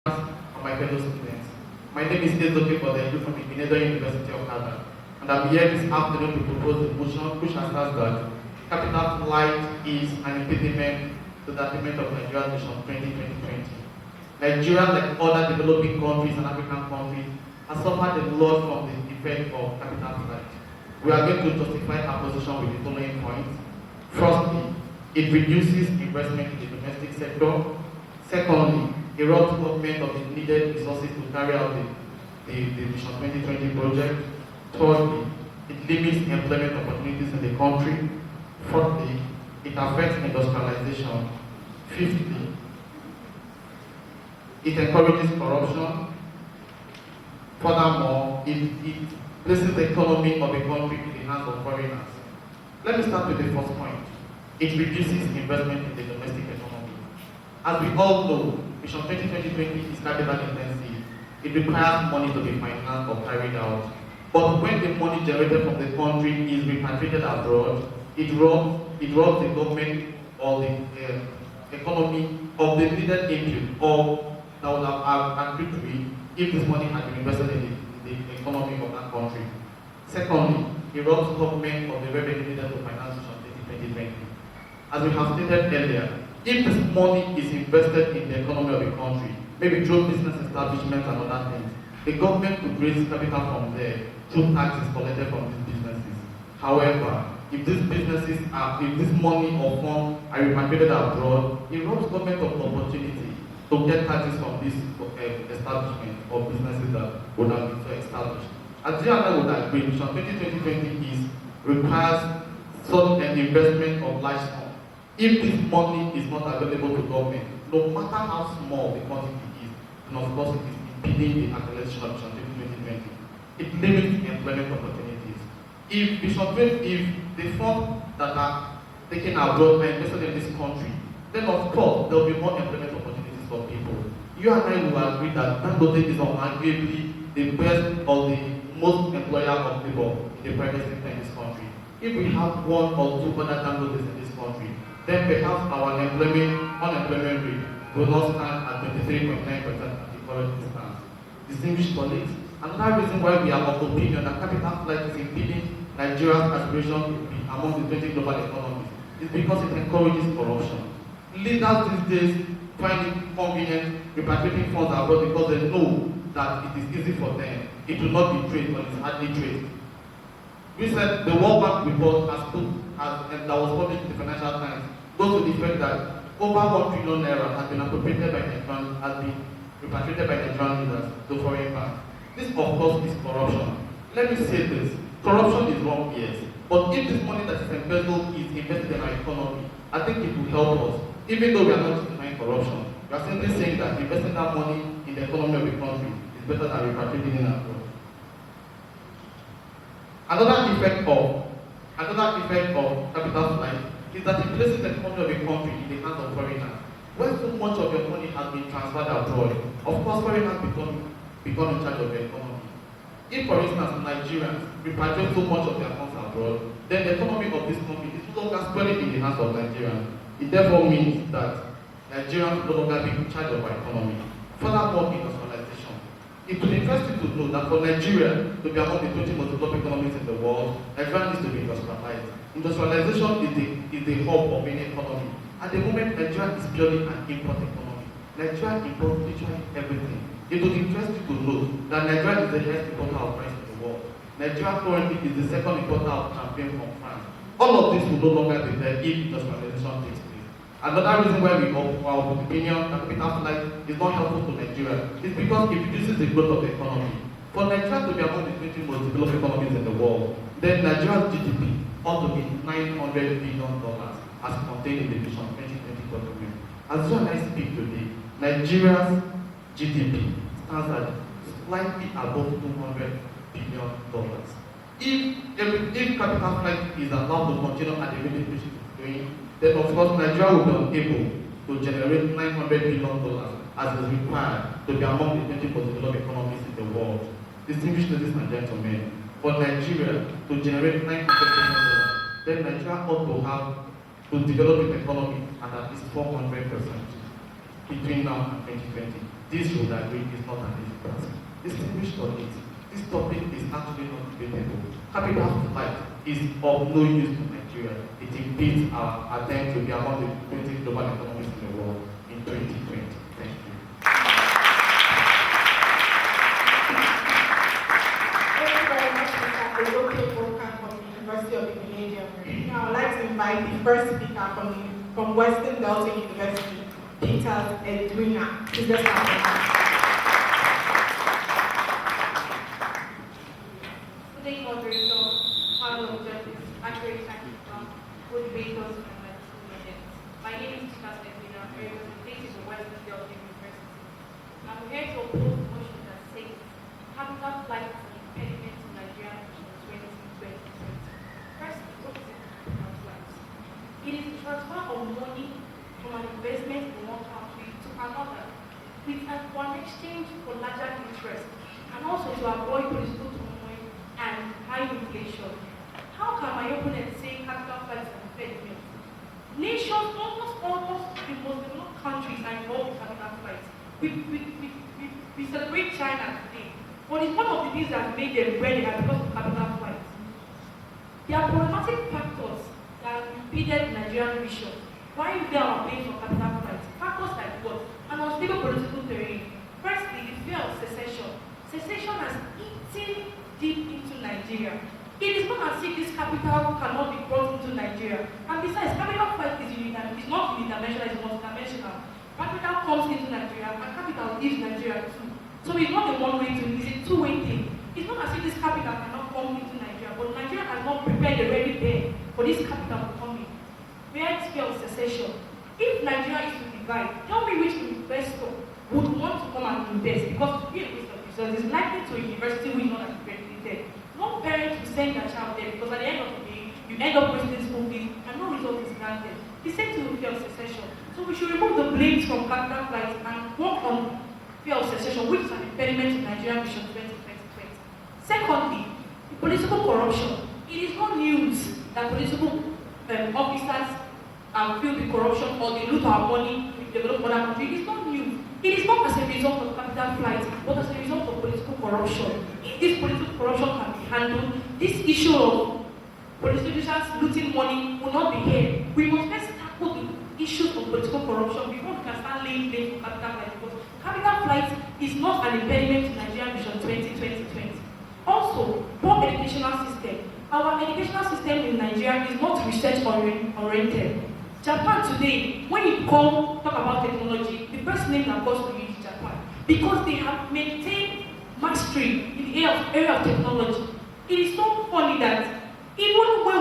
and my fellow students. My name is Ilisan from Igbenedion University of Okada, and I'm here this afternoon to propose a motion which asserts that capital flight is an impediment to the attainment of Nigeria's Vision 2020. Nigeria, like other developing countries and African countries, has suffered a lot from the effect of capital flight. We are going to justify our position with the following points. Firstly, it reduces investment in the domestic sector. Secondly, it robs government of the needed resources to carry out the Vision 2020 project. Thirdly, it limits employment opportunities in the country. Fourthly, it affects industrialization. Fifthly, it encourages corruption. Furthermore, it places the economy of the country in the hands of foreigners. Let me start with the first point. It reduces investment in the domestic economy. As we all know, Vision 2020 is capital intensive. It requires money to be financed or carried out. But when the money generated from the country is repatriated abroad, it robs the government or the economy of the needed input or that would have agreed to it if this money had been invested in the economy of that country. Secondly, it robs government of the revenue needed to finance Vision 2020. As we have stated earlier, if this money is invested in the economy of the country, maybe through business establishments and other things, the government could raise capital from there through taxes collected from these businesses. However, if this money or funds are repatriated abroad, it robs government of the opportunity to get taxes from these establishments or businesses that would have been so established. As you and I would agree, Vision 2020 requires such an investment of large sums. If this money is not available to government, no matter how small the quantity is, and of course it is impeding the actualization of Vision 2020, it limits employment opportunities. If the funds that are taken abroad are invested in this country, then of course there will be more employment opportunities for people. You and I will agree that Dangote is arguably the best or the most employer of labor in the private sector in this country. If we have one or two other Dangotes in this country, then perhaps our unemployment rate will not stand at 23.9% at the current instance. Distinguished colleagues, another reason why we are of opinion that capital flight is impeding Nigeria's aspiration to be among the 20 global economies is because it encourages corruption. Leaders these days find it convenient repatriating funds abroad because they know that it is easy for them. It will not be traced or it is hardly traced. We said the World Bank report that was published in the Financial Times goes to the effect that over 1 trillion naira has been appropriated by repatriated by Nigerian leaders to foreign banks. This, of course, is corruption. Let me say this: corruption is wrong, yes, but if this money that is embezzled is invested in our economy, I think it will help us. Even though we are not justifying corruption, we are simply saying that investing that money in the economy of the country is better than repatriating it abroad. Another effect of capital flight is that it places the economy of a country in the hands of foreigners. When so much of your money has been transferred abroad, of course foreigners become in charge of the economy. If, for instance, Nigerians repatriate so much of their funds abroad, then the economy of this country is no longer spreading in the hands of Nigerians. It therefore means that Nigerians will no longer be in charge of our economy. Furthermore, industrialization. It will interest you to know that for Nigeria to be among the 20 most developed economies in the world, Nigeria needs to be industrialized. Industrialization is the hub of any economy. At the moment, Nigeria is purely an import economy. Nigeria imports literally everything. It will interest you to know that Nigeria is the highest importer of rice in the world. Nigeria currently is the second importer of champagne from France. All of this will no longer be there if industrialization takes place. Another reason why we are of opinion that capital flight is not helpful to Nigeria is because it reduces the growth of the economy. For Nigeria to be among the 20 most developed economies in the world, then Nigeria's GDP ought to be $900 billion as contained in the Vision 2020 document. As you and I speak today, Nigeria's GDP stands at slightly above $200 billion. If capital flight is allowed to continue at the rate which it is doing, then of course Nigeria will be unable to generate $900 billion as is required to be among the 20 most developed economies in the world. Distinguished ladies and gentlemen, for Nigeria to generate $900 billion, then Nigeria ought to have to develop its economy at least 400% between now and 2020. this would agree is not an easy task. Distinguished colleagues, this topic is actually not debatable. Capital flight is of no use to Nigeria. It impedes our attempt to be among the 20 global economies in the world in 2020. Thank you. Thank you very much, Mr. Babcock from the University of Igbenedion. Now I'd like to invite the first speaker from Western Delta University, Peter Edwina. Please let's have Good day, moderator, panel of judges, accurate and good debaters, and my students. My name is Peter Edwina, representing the Western Delta University. I'm here to oppose the motion that says capital flight is an impediment to Nigerian Vision 2020. First, what is capital flight? It is the transfer of money from an investment in one country to another with an exchange for larger interest and also to avoid political turmoil and high inflation. How can my opponent say capital flight is an impediment? Nations, almost the most developed countries are involved in capital flights. We celebrate China today, but it's one of the things that made them where they are because of capital flights. There are problematic factors that impeded Nigerian vision. Why they are paying for capital flights? Factors like what? An unstable political terrain. Firstly, the fear of secession. Secession has eaten deep into Nigeria. It is not as if this capital cannot be brought into Nigeria. And besides, capital flight is not unidimensional, it's multidimensional. Capital comes into Nigeria and capital leaves Nigeria too. So it's not a one-way thing, it's a two-way thing. It's not as if this capital cannot come into Nigeria, but Nigeria has not prepared the ready bed for this capital to come in. Where it's fear of secession. If Nigeria is to divide, tell me which investor would want to come and invest, because to be a waste of resources is likely to a university which is not accredited. No parent will send their child there because at the end of the day, you end up wasting school fees and no result is granted. The same thing with fear of secession. So we should remove the blames from capital flights and work on fear of secession, which is an impediment to Nigerian Vision 2020. Secondly, the political corruption. It is not news that political officers feel the corruption or they loot our money to develop other countries. It is not news. It is not as a result of capital flight, but as a result of political corruption. If this political corruption can be handled, this issue of politicians looting money will not be here. We must first tackle the issues of political corruption before we can start laying blame for capital flight, because capital flight is not an impediment to Nigerian Vision 2020. Also, poor educational system. Our educational system in Nigeria is not research oriented. Japan today, when you talk about technology, the first name that goes to you is Japan, because they have maintained mastery in the area of technology. It is so funny that even when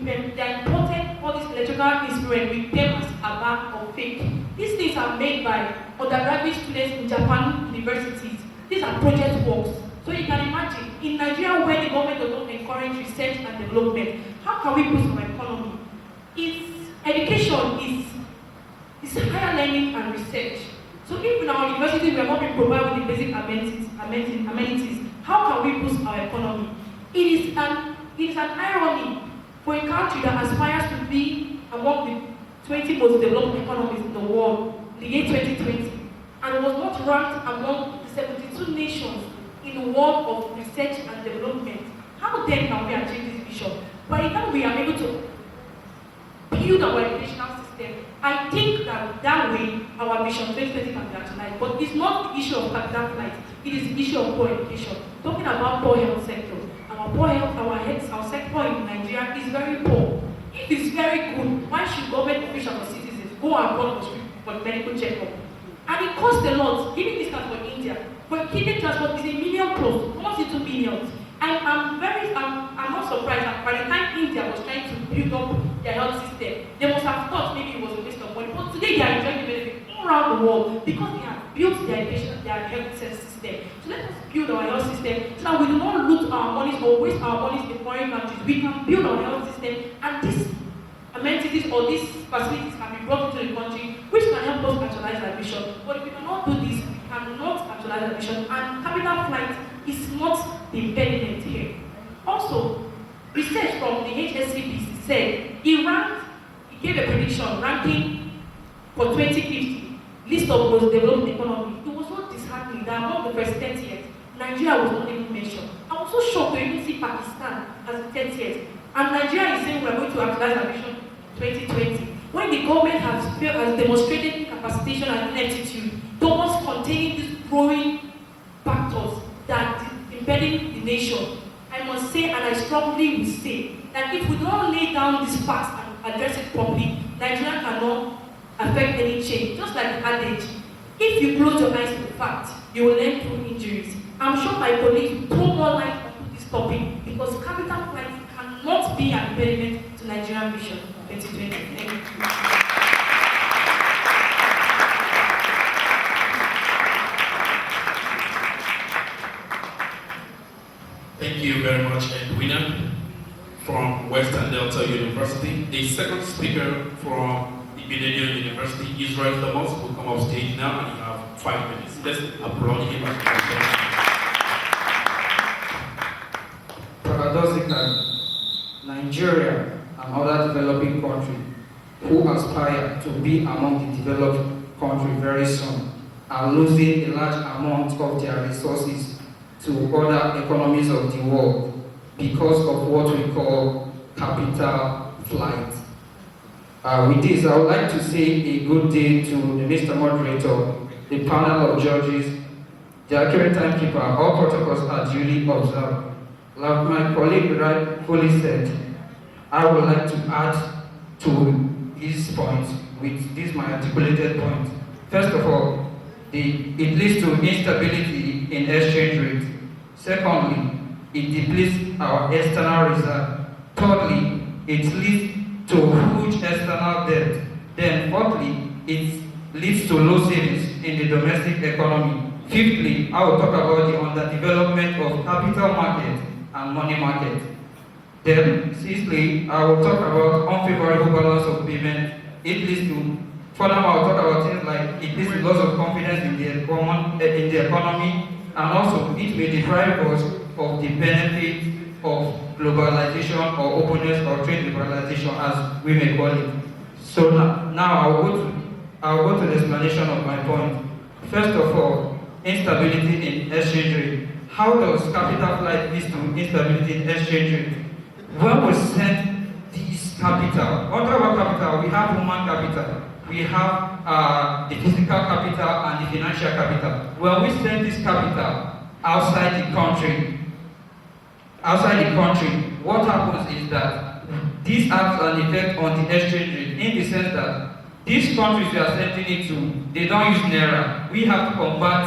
they imported all these electrical instruments with them as ABA or fake, these things are made by undergraduate students in Japan universities. These are project works. So you can imagine, in Nigeria where the government does not encourage research and development, how can we boost our economy? Education is higher learning and research. So if in our university we are not being provided with the basic amenities, how can we boost our economy? It is an irony for a country that aspires to be among the 20 most developed economies in the world in the year 2020 and was not ranked among the 72 nations in the world of research and development. How then can we achieve this vision? By the time we are able to build our educational system, I think that way our Vision 2020 can be actualized. But it's not the issue of capital flight, it is the issue of poor education. Talking about poor health sector, our sector in Nigeria is very poor. If it's very good, why should government officials or citizens go abroad for medical checkup? And it costs a lot. Giving this for India, for kidney transport is $1 million plus, almost $2 million. I'm not surprised that by the time India was trying to build up their health system, they must have thought maybe it was a waste of money. But today they are enjoying the benefit all around the world because they have built their education, their health system. So let us build our health system so that we do not lose our monies or waste our monies in foreign countries. We can build our health system and these amenities or these facilities can be brought into the country, which can help us actualize our vision. But if we cannot do this, we cannot actualize our vision. And capital flight is not the impediment here. Also, research from the HSCBC said it gave a prediction ranking for 2050. list of most developed economy, it was so disheartening that among the first 30th, Nigeria was not even mentioned. I was so shocked to even see Pakistan as the 30th. And Nigeria is saying we are going to actualize our vision 2020. When the government has demonstrated incapacitation and ineptitude towards containing these growing factors that are impeding the nation, I must say, and I strongly will say, that if we don't lay down these facts and address it properly, Nigeria cannot affect any change. Just like the adage, if you close your eyes to the fact, you will learn through injuries. I'm sure my colleagues will throw more light onto this topic because capital flight cannot be an impediment to Nigerian vision 2020. Thank you. Thank you very much, Edwina from Western Delta University. The second speaker from Igbenedion University, Israel Thomas, will come up stage now, and you have 5 minutes. Let's applaud him. Paradoxically, Nigeria and other developing countries who aspire to be among the developed countries very soon are losing a large amount of their resources to other economies of the world because of what we call capital flight. With this, I would like to say a good day to the Mr. Moderator, the panel of judges, the accurate timekeeper. All protocols are duly observed. Like my colleague rightfully said, I would like to add to these points with this my articulated point. First of all, it leads to instability in exchange rate. Secondly, it depletes our external reserve. Thirdly, it leads to huge external debt. Then fourthly, it leads to low savings in the domestic economy. Fifthly, I will talk about the underdevelopment of capital market and money market. Then, sixthly, I will talk about unfavorable balance of payment. It leads to, furthermore, I will talk about things like it leads to loss of confidence in the economy, and also it may deprive us of the benefit of globalization or openness or trade liberalization, as we may call it. So now I'll go to the explanation of my point. First of all, instability in exchange rate. How does capital flight lead to instability in exchange rate? When we send this capital, what about capital? We have human capital, we have the physical capital and the financial capital. When we send this capital outside the country, what happens is that this has an effect on the exchange rate in the sense that these countries we are sending it to, they don't use naira. We have to convert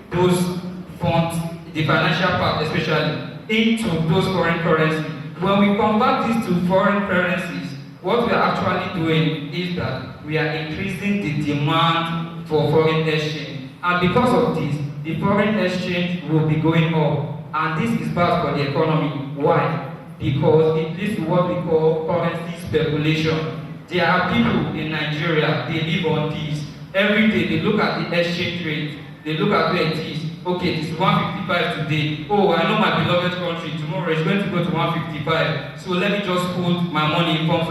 those funds, the financial part especially, into those foreign currencies. When we convert this to foreign currencies, what we are actually doing is that we are increasing the demand for foreign exchange. And because of this, the foreign exchange will be going up. And this is bad for the economy. Why? Because it leads to what we call currency speculation. There are people in Nigeria, they live on this. Every day they look at the exchange rate, they look at where it is. Okay, it's 155 today. Oh, I know my beloved country, tomorrow it's going to go to 155. So let me just hold my money in form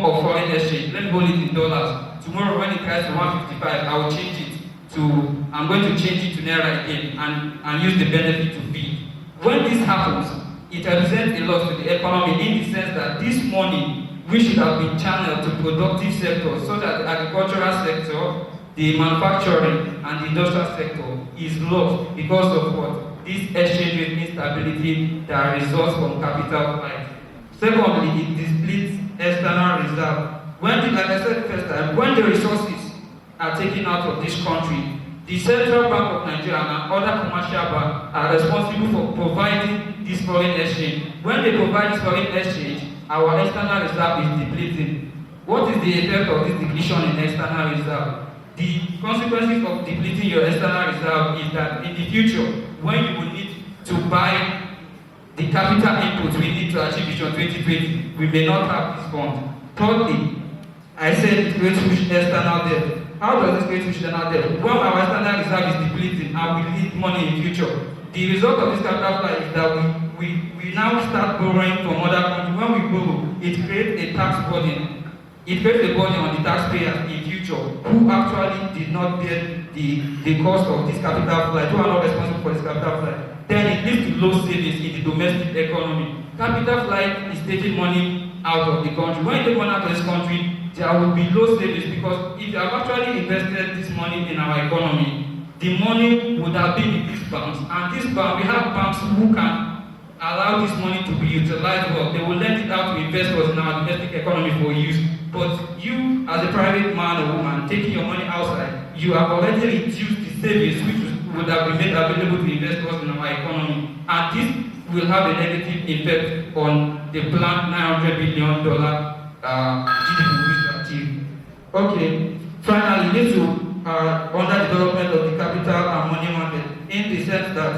of foreign exchange. Let me hold it in dollars. Tomorrow when it gets to 155, I will change it to, I'm going to change it to naira again and use the benefit to feed. When this happens, it represents a loss to the economy in the sense that this money we should have been channeled to productive sectors so that the agricultural sector, the manufacturing and the industrial sector is lost because of what? This exchange rate instability that results from capital flight. Secondly, it depletes external reserve. Like I said first time, when the resources are taken out of this country, the Central Bank of Nigeria and other commercial banks are responsible for providing this foreign exchange. When they provide this foreign exchange, our external reserve is depleting. What is the effect of this depletion in external reserve? The consequences of depleting your external reserve is that in the future, when you will need to buy the capital inputs we need to achieve Vision 2020, we may not have this fund. Thirdly, I said it's going to push external debt. How does this going to push external debt? When our external reserve is depleting and we need money in future, the result of this capital flight is that we now start borrowing from other countries. When we borrow, it creates a tax burden. it creates a burden on the taxpayers in future who actually did not bear the cost of this capital flight, who are not responsible for this capital flight. Then it leads to low savings in the domestic economy. Capital flight is taking money out of the country. When you take money out of this country, there will be low savings, because if you have actually invested this money in our economy, the money would have been in these banks. And this bank, we have banks who can allow this money to be utilized well. They will lend it out to investors in our domestic economy for use. But you, as a private man or woman, taking your money outside, you have already reduced the savings which would have been made available to investors in our economy. And this will have a negative effect on the planned $900 billion GDP we wish to achieve. Okay, finally, you need to underdevelopment of the capital and money market, in the sense that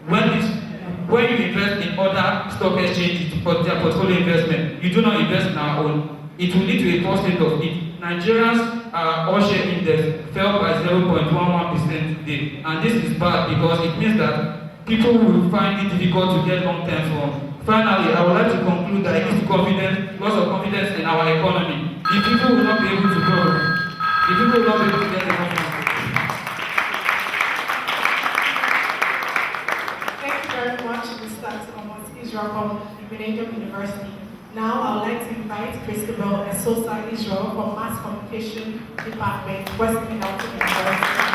when you invest in other stock exchanges for their portfolio investment, you do not invest in our own. It will lead to a false state of it. Nigeria's all-share index fell by 0.11% today, and this is bad because it means that people will find it difficult to get long-term funds. Finally, I would like to conclude that it is loss of confidence in our economy. The people will not be able to grow. The people will not be able to get the money. Thank you very much, Mr. Thomas Israel from Igbenedion University. Now I would like to invite Christabel Esosa Israel from Mass Communication Department, Western Delta University.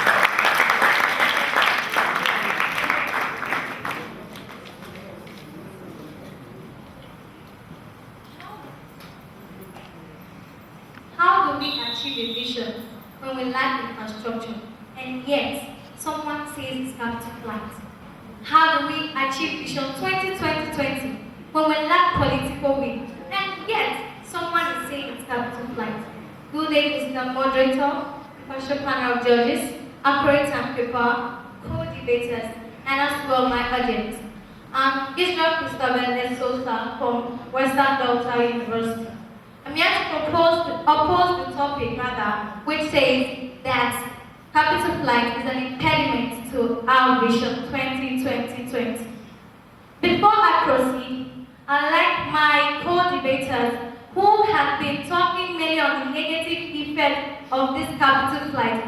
How do we achieve a vision when we lack infrastructure and yet someone says it's capital flight? How do we achieve vision 2020 when we lack political will and yet someone is saying it's capital flight? Good day, Mr. Moderator, impartial panel of judges, accurate and paper, co-debaters, and as well my audience. I'm Israel Christabel Esosa from Western Delta University. I'm here to oppose the topic which says that capital flight is an impediment to our vision 2020. Before I proceed, I'd like my co-debaters who have been talking mainly on the negative effect of this capital flight